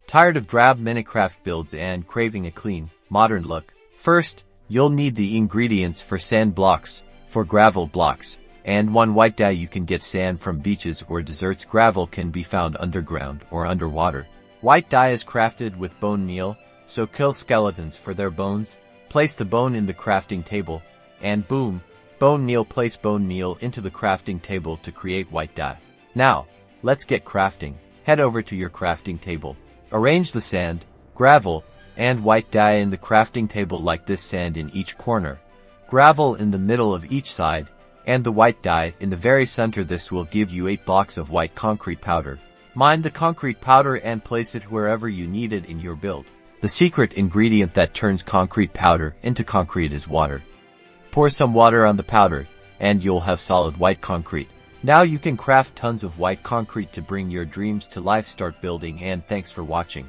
Tired of drab Minecraft builds and craving a clean, modern look? First, you'll need the ingredients for sand blocks, 4 gravel blocks, and 1 white dye. You can get sand from beaches or deserts. Gravel can be found underground or underwater. White dye is crafted with bone meal, so kill skeletons for their bones. Place the bone in the crafting table, and boom, bone meal. Place bone meal into the crafting table to create white dye. Now, let's get crafting. Head over to your crafting table. Arrange the sand, gravel, and white dye in the crafting table like this: sand in each corner, gravel in the middle of each side, and the white dye in the very center. This will give you 8 blocks of white concrete powder. Mine the concrete powder and place it wherever you need it in your build. The secret ingredient that turns concrete powder into concrete is water. Pour some water on the powder, and you'll have solid white concrete. Now you can craft tons of white concrete to bring your dreams to life. Start building, and thanks for watching.